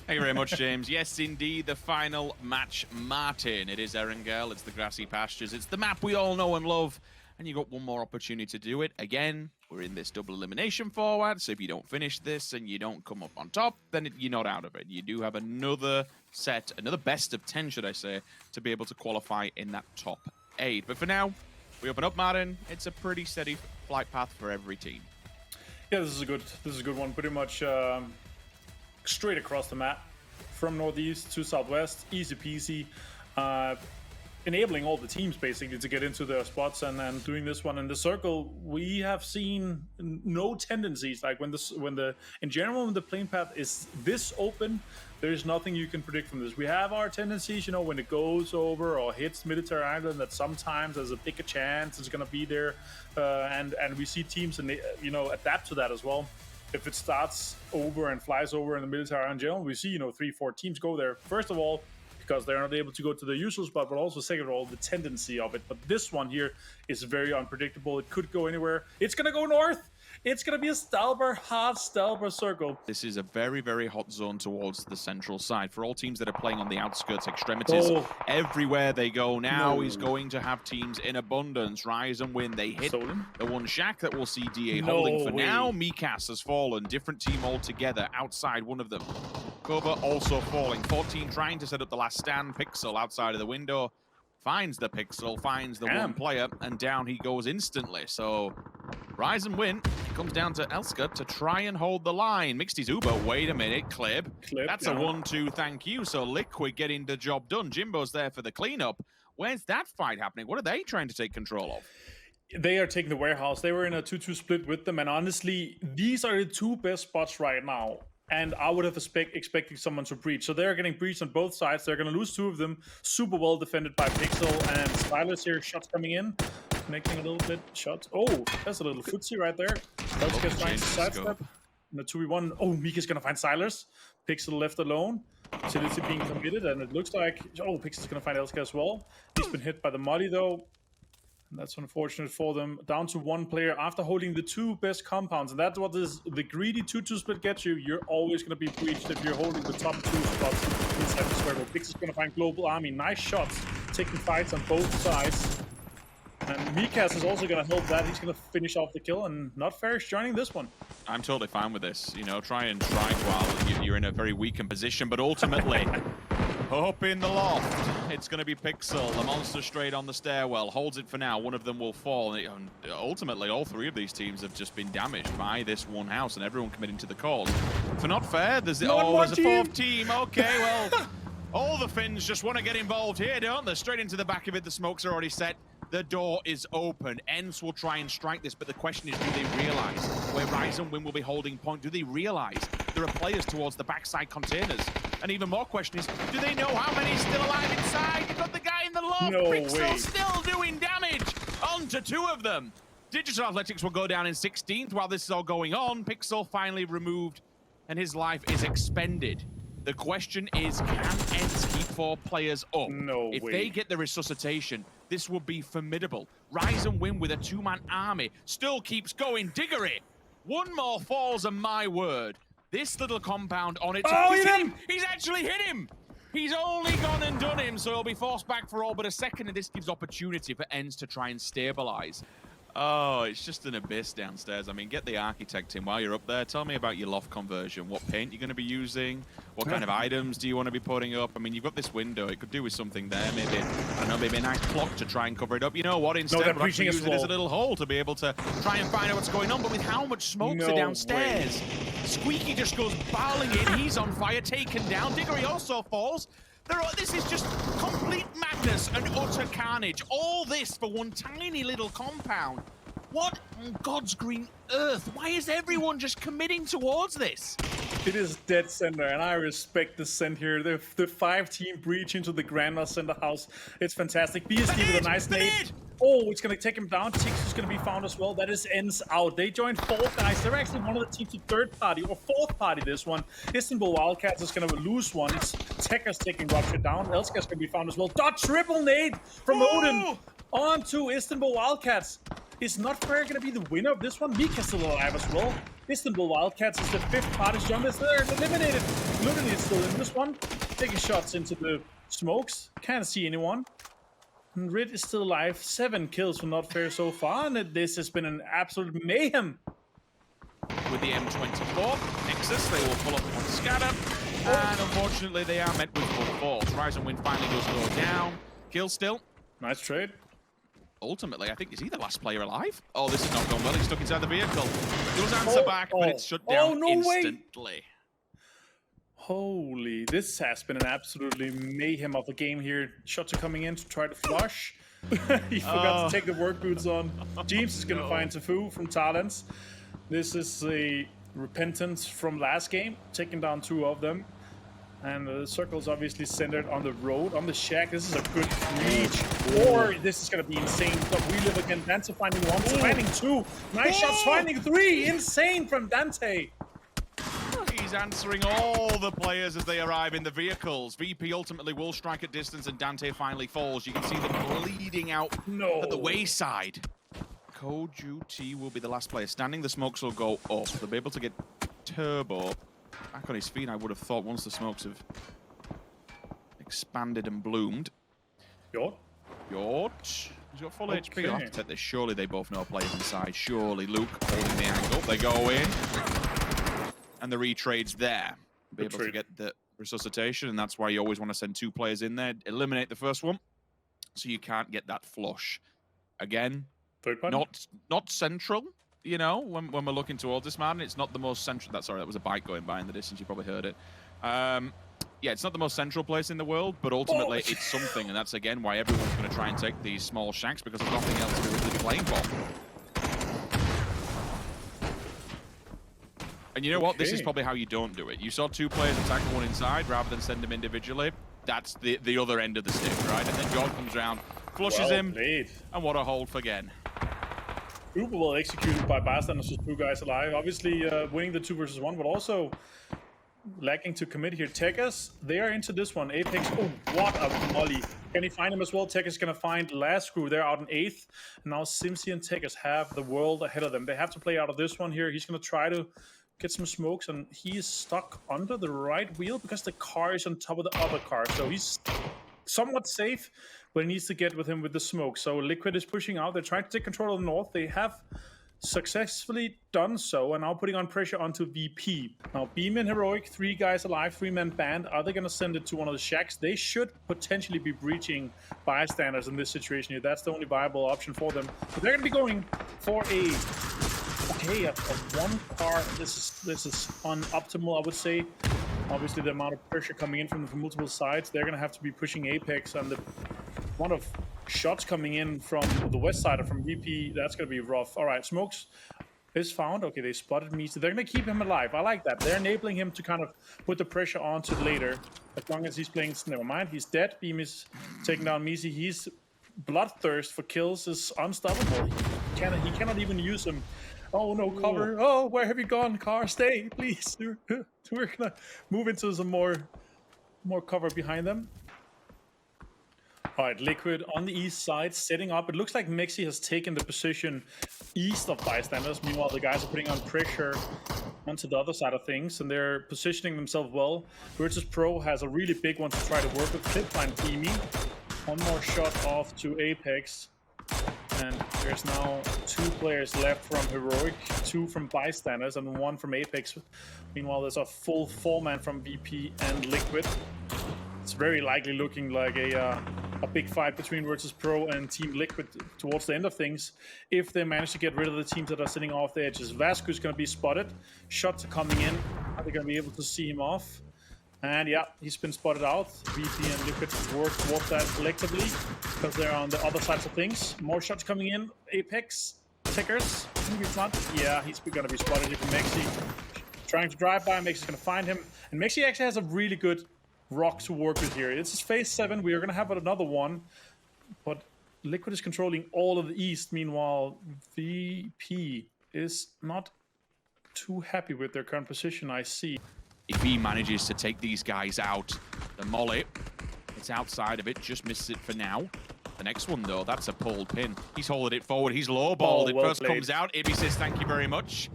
Thank you very much, James. Yes, indeed, the final match, Martin. It is Erangel, it's the grassy pastures, it's the map we all know and love, and you got one more opportunity to do it. Again, we're in this double elimination forward, so if you don't finish this and you don't come up on top, then you're not out of it. You do have another set, another best of 10, should I say, to be able to qualify in that top 8. But for now, we open up, Martin. It's a pretty steady flight path for every team. Yeah, this is a good one. Pretty much straight across the map from northeast to southwest, easy peasy, enabling all the teams basically to get into their spots. And doing this one in the circle, we have seen no tendencies like in general when the playing path is this open, there's nothing you can predict from this. We have our tendencies, you know, when it goes over or hits military island, that sometimes there's a bigger chance it's going to be there, and we see teams adapt to that as well. If it starts over and flies over in the military island general, we see 3-4 teams go there. First of all, because they're not able to go to the usual spot, but also second of all, the tendency of it. But this one here is very unpredictable. It could go anywhere. It's going to go north. It's going to be a hard Stalber circle. This is a very, very hot zone towards the central side. For all teams that are playing on the outskirts, extremities, everywhere they go now is going to have teams in abundance. Rise and win. They hit the one shack that we'll see DA holding for now. Mikas has fallen. Different team altogether. Outside, one of them. Cover also falling. 14 trying to set up the last stand. Pixel outside of the window. Finds the Pixel, finds the one player, and down he goes instantly. So, Rise and win. It comes down to Elska to try and hold the line. Mixed his Uber. Wait a minute, Clib. That's a 1-2, thank you. So, Liquid getting the job done. Jimbo's there for the cleanup. Where's that fight happening? What are they trying to take control of? They are taking the warehouse. They were in a 2-2 split with them, and honestly, these are the two best spots right now. And I would have expected someone to breach. So they're getting breached on both sides. They're going to lose two of them. Super well defended by Pixel and Stylus here. Shots coming in. Connecting a little bit. Shots. Oh, that's a little footsie right there. Elska's trying to sidestep. In the 2v1. Oh, Mika's going to find Silas. Pixel left alone. Utility being committed. And it looks like... Oh, Pixel's going to find Elska as well. He's been hit by the Molly, though. And that's unfortunate for them. Down to one player after holding the two best compounds. And that's what the greedy 2-2 split gets you. You're always going to be breached if you're holding the top two spots inside the circle. Pix is going to find Global Army. Nice shots. Taking fights on both sides. And Mikas is also going to help that. He's going to finish off the kill. And Not Fair is joining this one. I'm totally fine with this. You know, try and strike while you're in a very weakened position. But ultimately... Up in the loft, it's going to be Pixel, the monster straight on the stairwell, holds it for now, one of them will fall, and ultimately all three of these teams have just been damaged by this one house, and everyone committing to the cause. For Not Fair, there's a fourth team, okay, well, all the Finns just want to get involved here, don't they? Straight into the back of it, the smokes are already set, the door is open, ENCE will try and strike this, but the question is, do they realize where Rise and Win will be holding point? Do they realize there are players towards the backside containers? And even more question is, do they know how many is still alive inside? You've got the guy in the loft. No Pixel way. still doing damage onto two of them. Digital Athletics will go down in 16th while this is all going on. Pixel finally removed and his life is expended. The question is, can ENCE keep 4 players up? No way. If they get the resuscitation, this would be formidable. Rise and Win with a 2-man army still keeps going. Diggory, one more falls and my word. This little compound on it. Oh, He's hit him! He's actually hit him! He's only gone and done him, so he'll be forced back for all but a second, and this gives opportunity for ENCE to try and stabilize. Oh, it's just an abyss downstairs. I mean, get the architect in while you're up there. Tell me about your loft conversion. What paint you're going to be using? What kind of items do you want to be putting up? I mean, you've got this window. It could do with something there. Maybe, I don't know, maybe a nice clock to try and cover it up. You know what? Instead, we'll actually use it as a little hole to be able to try and find out what's going on. But with how much smokes are downstairs, Squeaky just goes barreling in. He's on fire, taken down. Diggory also falls. This is just complete madness and utter carnage. All this for one tiny little compound. What on God's green earth? Why is everyone just committing towards this? It is dead center, and I respect the send here. The 5-team breach into the Grandma Center house. It's fantastic. BSD with a nice nade. Oh, it's going to take him down. Tix is going to be found as well. That is ENCE out. They joined 4 guys. They're actually one of the teams to 3rd party or 4th party this one. Istanbul Wildcats is going to lose one. It's Tekker's taking Rupture down. Elska's going to be found as well. Dot triple nade from Odin onto Istanbul Wildcats. Is Not Fair going to be the winner of this one? Meek is still alive as well. Istanbul Wildcats is the 5th hardest jumpers. They're eliminated. Literally is still in this one. Taking shots into the smokes. Can't see anyone. And Rid is still alive. 7 kills for Not Fair so far. And this has been an absolute mayhem. With the M24, Nexus, they will pull up one scatter. And unfortunately, they are met with full falls. Rise and Wind finally does go down. Kill still. Nice trade. Ultimately, I think, is he the last player alive? Oh, this is not going well. He's stuck inside the vehicle. He does answer back, but it's shut down instantly. Holy, this has been an absolutely mayhem of a game here. Shots are coming in to try to flush. He forgot to take the work boots on. James is going to find Tafu from Talents. This is a repentance from last game, taking down 2 of them. And the circle is obviously centered on the road, on the shack. This is a good reach. Or this is going to be insane. But we live again. Dante finding 1, finding 2. Nice shots, finding 3. Insane from Dante. He's answering all the players as they arrive in the vehicles. VP ultimately will strike at distance, and Dante finally falls. You can see them bleeding out at the wayside. Kojuti will be the last player standing. The smokes will go up. They'll be able to get Turbo back on his feet, I would have thought, once the smokes have expanded and bloomed. Yort. He's got full HP. You'll have to take this. Surely they both know players inside. Surely Luke holding the angle. They go in. And the retrade's there. Be able to get the resuscitation, and that's why you always want to send 2 players in there. Eliminate the first one, so you can't get that flush. Again, not central. You know, when we're looking towards this, man, it's not the most central. Sorry, that was a bike going by in the distance. You probably heard it. Yeah, it's not the most central place in the world, but ultimately it's something, and that's again why everyone's going to try and take these small shacks, because there's nothing else to really be playing for. And you know what? This is probably how you don't do it. You saw 2 players attack one inside rather than send them individually. That's the other end of the stick, right? And then John comes around, flushes him, and what a hold for Gen. Super well executed by Bystanders with 2 guys alive. Obviously winning the 2 versus 1, but also lacking to commit here. Tekkers, they are into this one. Apex, oh, what a molly. Can he find him as well? Tekkers going to find Last Screw. They're out in 8th. And now Simsi and Tekkers have the world ahead of them. They have to play out of this one here. He's going to try to get some smokes, and he is stuck under the right wheel because the car is on top of the other car. So he's somewhat safe, but he needs to get with him with the smoke. So Liquid is pushing out. They're trying to take control of the north. They have successfully done so, and now putting on pressure onto VP. Now Beam and Heroic, 3 guys alive, 3-man band. Are they going to send it to one of the shacks? They should potentially be breaching Bystanders in this situation here. That's the only viable option for them. But they're going to be going for a one car. This is unoptimal, I would say. Obviously, the amount of pressure coming in from multiple sides, they're going to have to be pushing Apex, and the amount of shots coming in from the west side or from VP, that's going to be rough. All right, smokes is found. Okay, they spotted Misi. They're going to keep him alive. I like that. They're enabling him to kind of put the pressure onto later. As long as he's playing, never mind. He's dead. Beam is taking down Misi. He's bloodthirst for kills is unstoppable. He cannot even use him. Oh no, cover. Oh, where have you gone, car? Stay, please. We're gonna move into some more cover behind them. All right, Liquid on the east side, setting up. It looks like Mexi has taken the position east of Bystanders. Meanwhile, the guys are putting on pressure onto the other side of things, and they're positioning themselves well. Virtus.Pro has a really big one to try to work with. Clipline Beamy. One more shot off to Apex. And there's now 2 players left from Heroic, 2 from Bystanders, and 1 from Apex. Meanwhile, there's a full 4-man from VP and Liquid. It's very likely looking like a big fight between Virtus.Pro and Team Liquid towards the end of things, if they manage to get rid of the teams that are sitting off the edges. Vasquez going to be spotted. Shots are coming in. Are they going to be able to see him off? And yeah, he's been spotted out. VP and Liquid work towards that collectively because they're on the other sides of things. More shots coming in. Apex, Tickers, maybe it's not. Yeah, he's going to be spotted here from Mexi. Trying to drive by, Mexi's going to find him. And Mexi actually has a really good rock to work with here. This is phase 7. We are going to have another one. But Liquid is controlling all of the east. Meanwhile, VP is not too happy with their current position, I see. If he manages to take these guys out, the molly, it's outside of it, just misses it for now. The next one, though, that's a pulled pin. He's holding it forward. He's low-balled. It first comes out. Ibby says, thank you very much.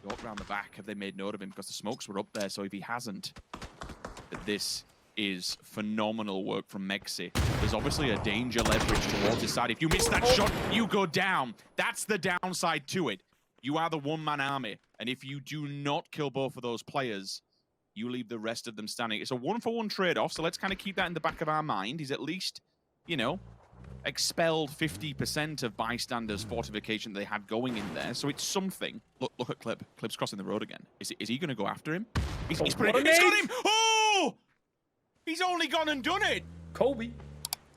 Go up around the back. Have they made note of him? Because the smokes were up there, so if he hasn't, this is phenomenal work from Mexi. There's obviously a danger leverage towards his side. If you miss that shot, you go down. That's the downside to it. You are the one-man army, and if you do not kill both of those players, you leave the rest of them standing. It's a one-for-one trade-off, so let's kind of keep that in the back of our mind. He's at least, you know, expelled 50% of bystanders' fortification they had going in there, so it's something. Look at Clip. Clip's crossing the road again. Is he going to go after him? He's got him! Oh! He's only gone and done it! Kobe.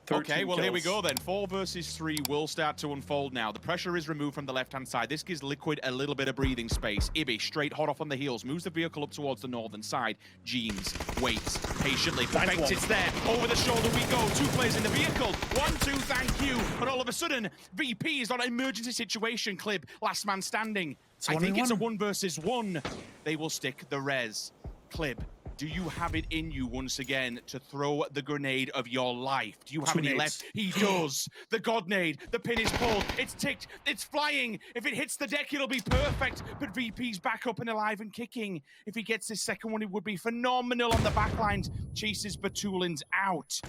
Okay, well, here we go then. 4 versus 3 will start to unfold now. The pressure is removed from the left-hand side. This gives Liquid a little bit of breathing space. Ibby, straight hot off on the heels, moves the vehicle up towards the northern side. Jeans waits patiently. Perfect, it's there. Over the shoulder we go. 2 players in the vehicle. 1, 2, thank you. But all of a sudden, VP is on an emergency situation. Clip, last man standing. I think it's a 1 versus 1. They will stick the res. Clip, do you have it in you once again to throw the grenade of your life? Do you have any left? He does. The god nade. The pin is pulled. It's ticked. It's flying. If it hits the deck, it'll be perfect. But VP's back up and alive and kicking. If he gets his second one, it would be phenomenal on the backlines. Chases Batulins out.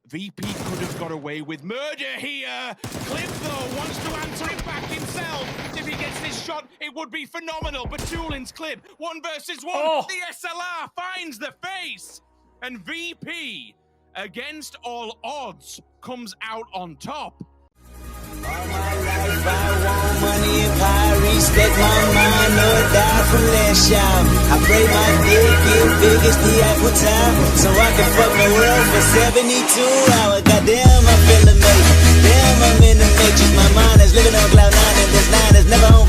VP could have got away with murder here. Clip, though, wants to answer it back himself. If he gets this shot, it would be phenomenal. Batulins Clip, 1 versus 1. Oh. The SLR finds the face. And VP, against all odds, comes out on top. All my life I want money and power, respect my mind, no die from last shot. I pray my dick get big as the Eiffel Tower, so I can fuck the world for 72 hours. Goddamn, I feel amazing. Damn, I'm in the matrix. My mind is living on cloud 9 and this line is never on